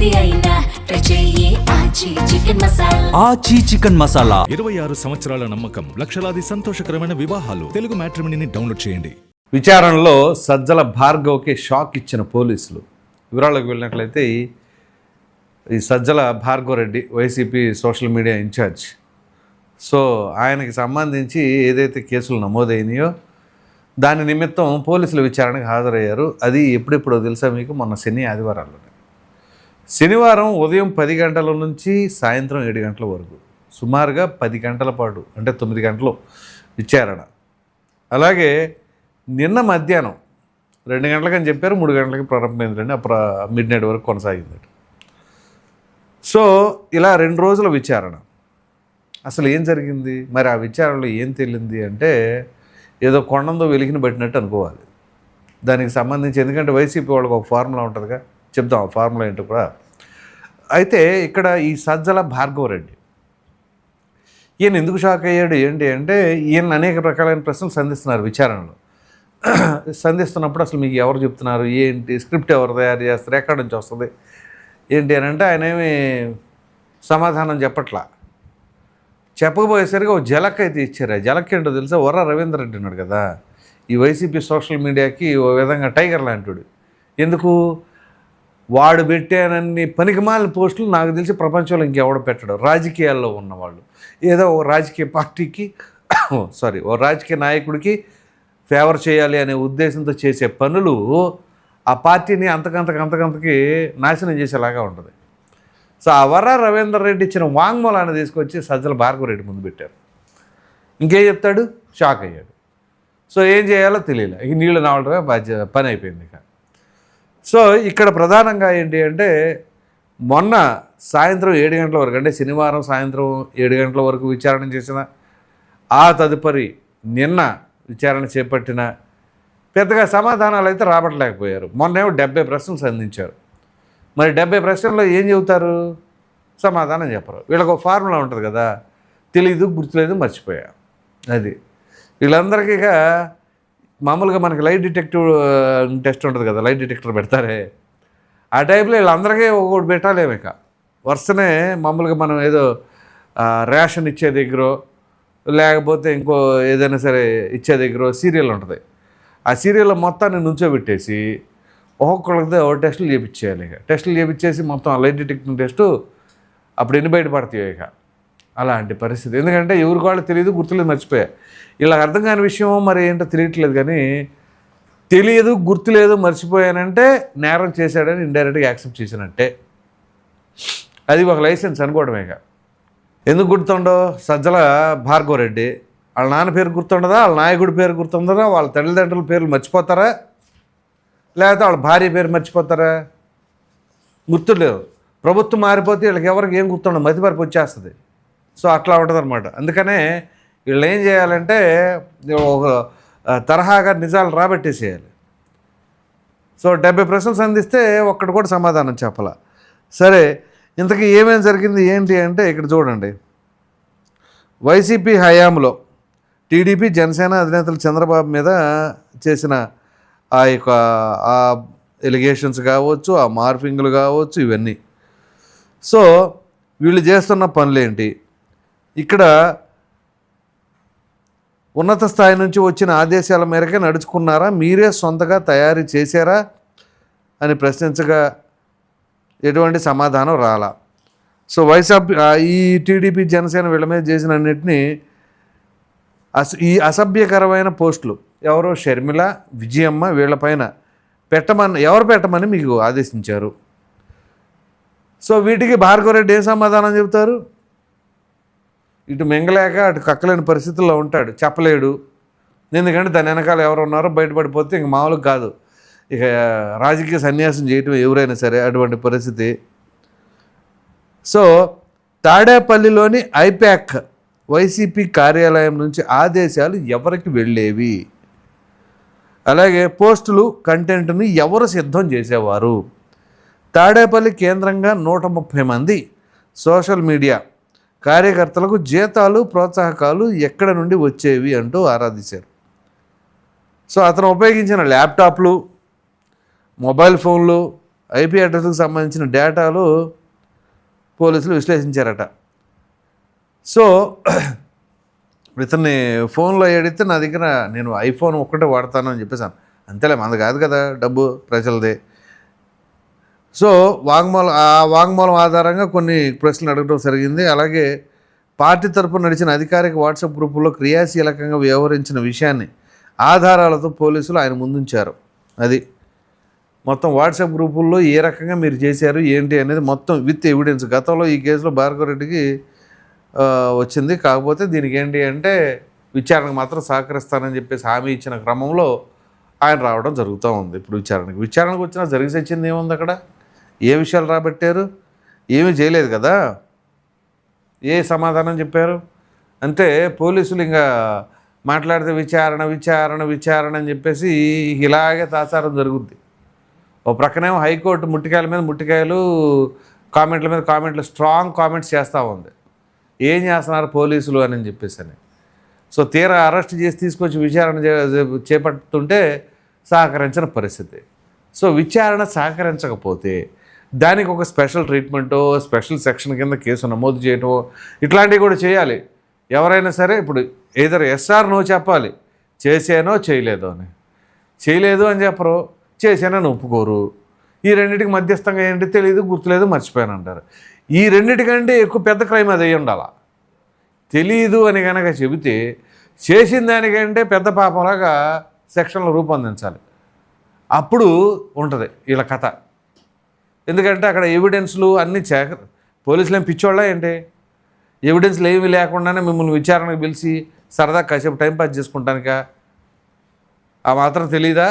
ఏది అయినా ట్రై చెయ్యి ఆచి చికెన్ మసాలా. ఆచి చికెన్ మసాలా 26 సంవత్సరాల నమ్మకం, లక్షలాది సంతోషకరమైన వివాహాలు. తెలుగు మ్యాట్రిమోనీని డౌన్లోడ్ చేయండి. విచారణలో సజ్జల భార్గవ్కి షాక్ ఇచ్చిన పోలీసులు. వివరాలకు వెళ్ళినట్లయితే ఈ Sajjala Bhargav Reddy YCP social media incharge. So ఆయనకి సంబంధించి ఏదైతే కేసులు నమోదైనాయో దాని నిమిత్తం పోలీసులు విచారణకు హాజరయ్యారు. అది ఎప్పుడెప్పుడో తెలుసా మీకు? మొన్న ఆదివారాల్లోనే. శనివారం ఉదయం 10 గంటల నుంచి సాయంత్రం 7 గంటల వరకు సుమారుగా 10 గంటల పాటు, అంటే 9 గంటలు విచారణ. అలాగే నిన్న మధ్యాహ్నం 2 గంటలకని చెప్పారు, 3 గంటలకి ప్రారంభమైందండి. మిడ్ నైట్ వరకు కొనసాగింది. సో ఇలా 2 రోజుల విచారణ. అసలు ఏం జరిగింది మరి? ఆ విచారణలో ఏం తేలింది అంటే ఏదో కొండందో వెలిగిన పట్టినట్టు అనుకోవాలి దానికి సంబంధించి. ఎందుకంటే వైసీపీ వాళ్ళకి ఒక ఫార్ములా ఉంటుందిగా, చెప్తాం ఆ ఫార్ములా ఏంటో కూడా. అయితే ఇక్కడ ఈ సజ్జల భార్గవ్ రెడ్డి ఈయన ఎందుకు షాక్ అయ్యాడు ఏంటి అంటే, ఈయన అనేక రకాలైన ప్రశ్నలు సంధిస్తున్నారు విచారణలో. సంధిస్తున్నప్పుడు అసలు మీకు ఎవరు చెప్తున్నారు, ఏంటి, స్క్రిప్ట్ ఎవరు తయారు చేస్తారు, ఎక్కడి నుంచి వస్తుంది ఏంటి అని అంటే ఆయన ఏమి సమాధానం చెప్పకపోయేసరికి ఒక జలక్ అయితే ఇచ్చారు. ఆ జలక్ ఏంటో తెలుసా? వర్ర రవీందర్ రెడ్డి ఉన్నాడు కదా, ఈ వైసీపీ సోషల్ మీడియాకి ఓ విధంగా టైగర్ లాంటివాడు. ఎందుకు? వాడు పెట్టానన్ని పనికిమాలిన పోస్టులు నాకు తెలిసి ప్రపంచంలో ఇంకెవడ పెట్టడు. రాజకీయాల్లో ఉన్నవాళ్ళు ఏదో ఒక రాజకీయ పార్టీకి ఓ రాజకీయ నాయకుడికి ఫేవర్ చేయాలి అనే ఉద్దేశంతో చేసే పనులు ఆ పార్టీని అంతకంతకి నాశనం చేసేలాగా ఉంటుంది. సో ఆ వర్ర రవీందర్ రెడ్డి ఇచ్చిన వాంగ్మూలాన్ని తీసుకొచ్చి సజ్జల భార్గవ్ రెడ్డి ముందు పెట్టారు. ఇంకేం చెప్తాడు? షాక్ అయ్యాడు. సో ఏం చేయాలో తెలియలే, ఇక నీళ్ళు నావడమే పని అయిపోయింది ఇక. సో ఇక్కడ ప్రధానంగా ఏంటి అంటే, మొన్న సాయంత్రం 7 గంటల వరకు, అంటే శనివారం సాయంత్రం 7 గంటల వరకు విచారణ చేసిన, ఆ తదుపరి నిన్న విచారణ చేపట్టిన పెద్దగా సమాధానాలు అయితే రాబట్టలేకపోయారు. మొన్నేమో 70 ప్రశ్నలు సంధించారు. మరి 70 ప్రశ్నల్లో ఏం చెబుతారు? సమాధానం చెప్పరు. వీళ్ళకు ఒక ఫార్ములా ఉంటుంది కదా, తెలీదు, గుర్తులేదు, మర్చిపోయా. అది వీళ్ళందరికీ ఇక మామూలుగా మనకి లైట్ డిటెక్టివ్ టెస్ట్ ఉంటుంది కదా, లైట్ డిటెక్టర్ పెడతారే, ఆ టైప్లో వీళ్ళందరికీ ఒకటి పెట్టాలేము. ఇక వరుసనే మామూలుగా మనం ఏదో రేషన్ ఇచ్చే దగ్గర లేకపోతే ఇంకో ఏదైనా సరే ఇచ్చే దగ్గర సీరియల్ ఉంటుంది. ఆ సీరియల్లో మొత్తాన్ని నుంచోబెట్టేసి ఒక్కొక్కరికి టెస్టులు చేయించేయాలి. ఇక టెస్టులు చేయించేసి మొత్తం లైట్ డిటెక్టింగ్ టెస్టు అప్పుడు ఎన్ని బయటపడతాయో ఇక అలాంటి పరిస్థితి. ఎందుకంటే ఎవరికి వాళ్ళు తెలియదు, గుర్తులేదు, మర్చిపోయా. ఇలా అర్థం కాని విషయం మరి ఏంటో తెలియట్లేదు. కానీ తెలియదు, గుర్తులేదు, మర్చిపోయానంటే నేరం చేశాడని ఇండైరెక్ట్గా యాక్సెప్ట్ చేసినట్టే. అది ఒక లైసెన్స్ అనుకోవడమే. ఇక ఎందుకు గుర్తుండో సజ్జల భార్గవ్ రెడ్డి వాళ్ళ నాన్న పేరు గుర్తుండదా, వాళ్ళ నాయకుడి పేరు గుర్తుండదా, వాళ్ళ తల్లిదండ్రుల పేర్లు మర్చిపోతారా, లేకపోతే వాళ్ళ భార్య పేరు మర్చిపోతారా? గుర్తులేదు. ప్రభుత్వం మారిపోతే వీళ్ళకి ఎవరికి ఏం గుర్తుండదు, మతిమరుపు వచ్చేస్తుంది. సో అట్లా ఉంటుంది అనమాట. అందుకనే వీళ్ళు ఏం చేయాలంటే ఒక తరహాగా నిజాలు రాబట్టేసేయాలి. సో 70 ప్రశ్నలు సంధిస్తే ఒక్కడు కూడా సమాధానం చెప్పాల. సరే, ఇంతకీ ఏమేమి జరిగింది ఏంటి అంటే ఇక్కడ చూడండి. వైసీపీ హయాంలో టీడీపీ జనసేన అధినేతలు చంద్రబాబు మీద చేసిన ఆ యొక్క ఆ ఎలిగేషన్స్ కావచ్చు, ఆ మార్ఫింగ్లు కావచ్చు, ఇవన్నీ. సో వీళ్ళు చేస్తున్న పనులేంటి? ఇక్కడ ఉన్నత స్థాయి నుంచి వచ్చిన ఆదేశాల మేరకే నడుచుకున్నారా, మీరే సొంతగా తయారు చేశారా అని ప్రశ్నించగా ఎటువంటి సమాధానం రాలా. సో ఈ టీడీపీ జనసేన వీళ్ళ మీద చేసిన అన్నింటినీ ఈ అసభ్యకరమైన పోస్టులు ఎవరో షర్మిల, విజయమ్మ వీళ్ళపైన ఎవరు పెట్టమని మీకు ఆదేశించారు? సో వీటికి భార్గవ్ రెడ్డి ఏం సమాధానం చెబుతారు? ఇటు మింగలేక అటు కక్కలేని పరిస్థితుల్లో ఉంటాడు, చెప్పలేడు. ఎందుకంటే దాని వెనకాల ఎవరు ఉన్నారో బయటపడిపోతే ఇంక మామూలుగా కాదు, ఇక రాజకీయ సన్యాసం చేయటం ఎవరైనా సరే అటువంటి పరిస్థితి. సో తాడేపల్లిలోని ఐప్యాక్ వైసీపీ కార్యాలయం నుంచి ఆదేశాలు ఎవరికి వెళ్ళేవి, అలాగే పోస్టులు కంటెంట్ని ఎవరు సిద్ధం చేసేవారు, తాడేపల్లి కేంద్రంగా 130 మంది సోషల్ మీడియా కార్యకర్తలకు జీతాలు, ప్రోత్సాహకాలు ఎక్కడ నుండి వచ్చేవి అంటూ ఆరాధించారు. సో అతను ఉపయోగించిన ల్యాప్టాప్లు, మొబైల్ ఫోన్లు, ఐపీ అడ్రస్కి సంబంధించిన డేటాలు పోలీసులు విశ్లేషించారట. సో ఇతన్ని ఫోన్లో అడిగితే నా దగ్గర నేను ఐఫోన్ ఒక్కటే వాడతాను అని చెప్పేసాను. అంతేలే, మనది కాదు కదా డబ్బు, ప్రజలదే. సో వాంగ్మూలం ఆధారంగా కొన్ని ప్రశ్నలు అడగడం జరిగింది. అలాగే పార్టీ తరపున నడిచిన అధికారిక వాట్సాప్ గ్రూపుల్లో క్రియాశీలకంగా వ్యవహరించిన విషయాన్ని ఆధారాలతో పోలీసులు ఆయన ముందుంచారు. అది మొత్తం వాట్సాప్ గ్రూపుల్లో ఏ రకంగా మీరు చేశారు ఏంటి అనేది మొత్తం విత్ ఎవిడెన్స్. గతంలో ఈ కేసులో భార్గవరెడ్డికి వచ్చింది. కాకపోతే దీనికి ఏంటి అంటే విచారణకు మాత్రం సహకరిస్తానని చెప్పేసి హామీ ఇచ్చిన క్రమంలో ఆయన రావడం జరుగుతూ ఉంది. ఇప్పుడు విచారణకు వచ్చినా జరిగి వచ్చింది ఏముంది అక్కడ? ఏ విషయాలు రాబట్టారు? ఏమీ చేయలేదు కదా. ఏ సమాధానం చెప్పారు? అంటే పోలీసులు ఇంకా మాట్లాడితే విచారణ విచారణ విచారణ అని చెప్పేసి ఇలాగే తాసారం జరుగుద్ది. ఓ ప్రక్కనేమో హైకోర్టు ముట్టికాయల మీద ముట్టికాయలు, కామెంట్ల మీద కామెంట్లు, స్ట్రాంగ్ కామెంట్స్ చేస్తూ ఉంది. ఏం చేస్తున్నారు పోలీసులు అని చెప్పేసి అని. సో తీరా అరెస్ట్ చేసి తీసుకొచ్చి విచారణ చేపడుతుంటే సహకరించిన పరిస్థితి. సో విచారణ సహకరించకపోతే దానికి ఒక స్పెషల్ ట్రీట్మెంటో స్పెషల్ సెక్షన్ కింద కేసు నమోదు చేయటమో ఇట్లాంటివి కూడా చేయాలి. ఎవరైనా సరే ఇప్పుడు ఏదర్ ఎస్ఆర్ నో చెప్పాలి, చేసానో చేయలేదో అని. చేయలేదు అని చెప్పరు, చేశానని ఒప్పుకోరు. ఈ రెండింటికి మధ్యస్థంగా ఏంటి తెలియదు, గుర్తులేదు, మర్చిపోయాను అంటారు. ఈ రెండింటికంటే ఎక్కువ పెద్ద క్రైమ్ అది అయ్యి ఉండాల. తెలీదు అని కనుక చెబితే చేసిన దానికంటే పెద్ద పాపంలాగా సెక్షన్లు రూపొందించాలి. అప్పుడు ఉంటుంది వీళ్ళ కథ. ఎందుకంటే అక్కడ ఎవిడెన్స్లు అన్నీ పోలీసులు ఏం పిచ్చోళ్ళ ఏంటి? ఎవిడెన్స్లు ఏమీ లేకుండానే మిమ్మల్ని విచారణకు పిలిచి సరదా కాసేపు టైంపాస్ చేసుకుంటానిక ఆ మాత్రం తెలీదా?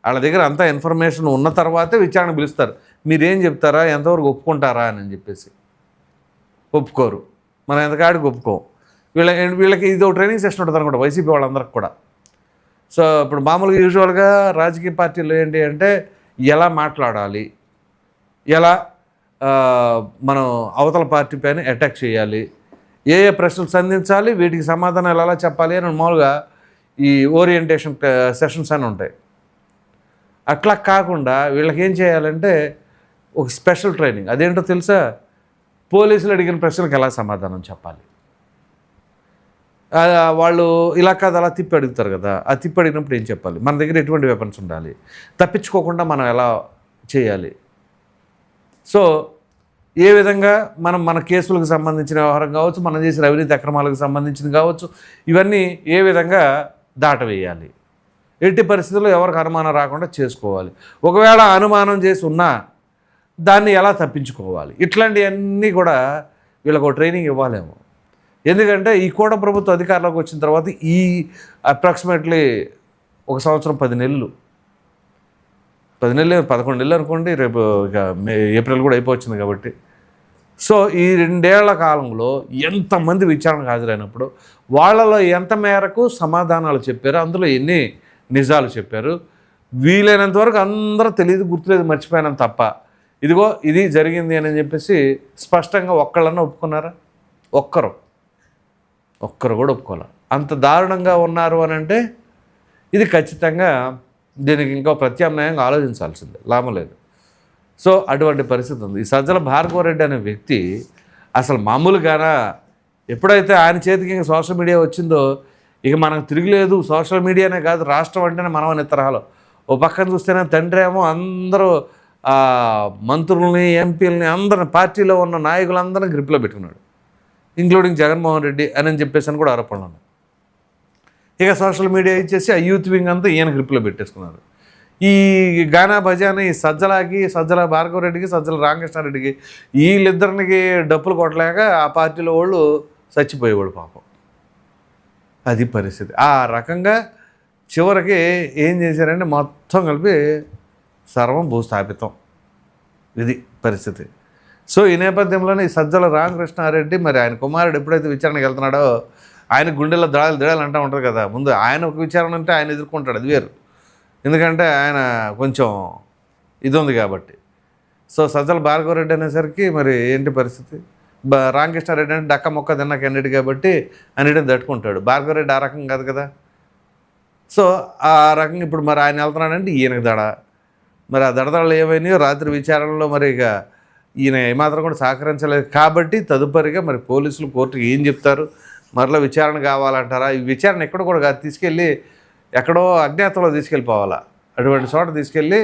వాళ్ళ దగ్గర అంతా ఇన్ఫర్మేషన్ ఉన్న తర్వాతే విచారణ పిలుస్తారు. మీరేం చెప్తారా, ఎంతవరకు ఒప్పుకుంటారా అని చెప్పేసి. ఒప్పుకోరు. మనం ఎంతకాడికి ఒప్పుకోం. వీళ్ళకి ఇది ఒక ట్రైనింగ్ సెషన్ ఉంటుంది అనమాట వైసీపీ వాళ్ళందరికి కూడా. సో ఇప్పుడు మామూలుగా యూజువల్గా రాజకీయ పార్టీలు ఏంటి అంటే ఎలా మాట్లాడాలి, ఎలా మనం అవతల పార్టీ పైన అటాక్ చేయాలి, ఏ ప్రశ్నలు సంధించాలి, వీటికి సమాధానాలు ఎలా చెప్పాలి అని మామూలుగా ఈ ఓరియంటేషన్ సెషన్స్ అని ఉంటాయి. అట్లా కాకుండా వీళ్ళకి ఏం చేయాలంటే ఒక స్పెషల్ ట్రైనింగ్. అదేంటో తెలుసా? పోలీసులు అడిగిన ప్రశ్నలకు ఎలా సమాధానం చెప్పాలి. వాళ్ళు ఇలా కాదు అలా తిప్పి అడుగుతారు కదా, ఆ తిప్పి అడిగినప్పుడు ఏం చెప్పాలి, మన దగ్గర ఎటువంటి వెపన్స్ ఉండాలి, తప్పించుకోకుండా మనం ఎలా చేయాలి. సో ఏ విధంగా మన కేసులకు సంబంధించిన వ్యవహారం కావచ్చు, మనం చేసిన అవినీతి అక్రమాలకు సంబంధించింది కావచ్చు, ఇవన్నీ ఏ విధంగా దాటవేయాలి, ఎట్టి పరిస్థితుల్లో ఎవరికి అనుమానం రాకుండా చేసుకోవాలి, ఒకవేళ అనుమానం చేసి ఉన్నా దాన్ని ఎలా తప్పించుకోవాలి, ఇట్లాంటివన్నీ కూడా వీళ్ళకు ట్రైనింగ్ ఇవ్వాలేమో. ఎందుకంటే ఈ కూడ ప్రభుత్వ అధికారంలోకి వచ్చిన తర్వాత ఈ అప్రాక్సిమేట్లీ 1 సంవత్సరం 10 నెలలు 11 నెలలు అనుకోండి, రేపు ఇక ఏప్రిల్ కూడా అయిపోవచ్చింది కాబట్టి. సో ఈ 2 ఏళ్ల కాలంలో ఎంతమంది విచారణకు హాజరైనప్పుడు వాళ్ళలో ఎంత మేరకు సమాధానాలు చెప్పారు, అందులో ఎన్ని నిజాలు చెప్పారు, వీలైనంత వరకు అందరూ తెలియదు, గుర్తులేదు, మర్చిపోయినాం తప్ప ఇదిగో ఇది జరిగింది అని చెప్పేసి స్పష్టంగా ఒక్కళ్ళన్నా ఒప్పుకున్నారా? ఒక్కరు కూడా ఒప్పుకోవాలి. అంత దారుణంగా ఉన్నారు అని అంటే ఇది ఖచ్చితంగా దీనికి ఇంకా ప్రత్యామ్నాయంగా ఆలోచించాల్సిందే, లాభం లేదు. సో అటువంటి పరిస్థితి ఉంది. ఈ సజ్జల భార్గవరెడ్డి అనే వ్యక్తి అసలు మామూలుగానా? ఎప్పుడైతే ఆయన చేతికి ఇంకా సోషల్ మీడియా వచ్చిందో ఇక మనకు తిరిగిలేదు. సోషల్ మీడియానే కాదు, రాష్ట్రం అంటేనే మనం తరహాలో. ఓ పక్కన చూస్తేనే తండ్రి ఏమో అందరూ మంత్రుల్ని, ఎంపీలని, అందరిని, పార్టీలో ఉన్న నాయకులందరినీ గ్రిప్లో పెట్టుకున్నాడు, ఇంక్లూడింగ్ జగన్మోహన్ రెడ్డి అని చెప్పేసి అని కూడా ఆరోపణలు ఉన్నాయి. ఇక సోషల్ మీడియా ఇచ్చేసి ఆ యూత్ వింగ్ అంతా ఈయన గ్రిప్లో పెట్టేసుకున్నారు. ఈ గానా భజాని సజ్జల భార్గవరెడ్డికి, సజ్జల రామకృష్ణారెడ్డికి, వీళ్ళిద్దరికి డప్పులు కొట్టలేక ఆ పార్టీలో వాళ్ళు చచ్చిపోయేవాడు పాపం. అది పరిస్థితి. ఆ రకంగా చివరికి ఏం చేశారంటే మొత్తం కలిపి సర్వం భూస్థాపితం. ఇది పరిస్థితి. సో ఈ నేపథ్యంలోనే ఈ సజ్జల రామకృష్ణారెడ్డి మరి ఆయన కుమారుడు ఎప్పుడైతే విచారణకు వెళ్తున్నాడో ఆయన గుండెల్లో దడాలు అంటూ ఉంటుంది కదా. ముందు ఆయన ఒక విచారణ అంటే ఆయన ఎదుర్కొంటాడు, అది వేరు. ఎందుకంటే ఆయన కొంచెం ఇది ఉంది కాబట్టి. సో సజ్జల భార్గవరెడ్డి అనేసరికి మరి ఏంటి పరిస్థితి? రామకృష్ణారెడ్డి అంటే డక్క మొక్క తిన్న క్యాండిడేట్ కాబట్టి అన్నిటిని తట్టుకుంటాడు. భార్గవరెడ్డి ఆ రకం కాదు కదా. సో ఆ రకంగా ఇప్పుడు మరి ఆయన వెళ్తున్నాడంటే ఈయనకు దడ, మరి ఆ దడదడలు ఏమైనాయో రాత్రి విచారణలో మరి ఇక ఈయన ఏమాత్రం కూడా సహకరించలేదు కాబట్టి తదుపరిగా మరి పోలీసులు కోర్టుకి ఏం చెప్తారు, మరలా విచారణ కావాలంటారా? ఈ విచారణ ఎక్కడ కూడా కాదు, తీసుకెళ్ళి ఎక్కడో అజ్ఞాతంలో తీసుకెళ్ళిపోవాలా, అటువంటి చోట తీసుకెళ్ళి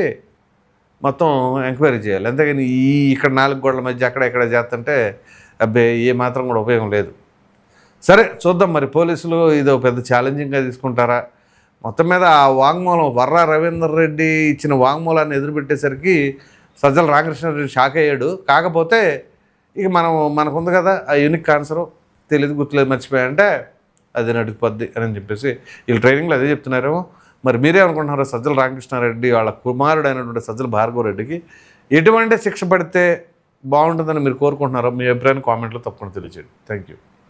మొత్తం ఎంక్వైరీ చేయాలి. అంతేగాని ఇక్కడ 4 గోడల మధ్య అక్కడ ఎక్కడ చేస్తుంటే అబ్బే ఏ మాత్రం కూడా ఉపయోగం లేదు. సరే చూద్దాం మరి పోలీసులు ఇదో పెద్ద ఛాలెంజింగ్గా తీసుకుంటారా. మొత్తం మీద ఆ వాంగ్మూలం వర్రా రవీందర్ రెడ్డి ఇచ్చిన వాంగ్మూలాన్ని ఎదురుపెట్టేసరికి సజ్జల రామకృష్ణారెడ్డి షాక్ అయ్యాడు. కాకపోతే ఇక మనకుంది కదా ఆ యూనిక్ ఆన్సరు, తెలియదు గుర్తులేదు మర్చిపోయాయంటే అది నడిచిపోద్ది అని చెప్పేసి వీళ్ళు ట్రైనింగ్లో అదే చెప్తున్నారేమో. మరి మీరేమనుకుంటున్నారో సజ్జల రామకృష్ణారెడ్డి వాళ్ళ కుమారుడు అయినటువంటి సజ్జల భార్గవ రెడ్డికి ఎటువంటి శిక్ష పడితే బాగుంటుందని మీరు కోరుకుంటున్నారో మీ అభిప్రాయాన్ని కామెంట్లో తప్పకుండా తెలియజేయండి. Thank you.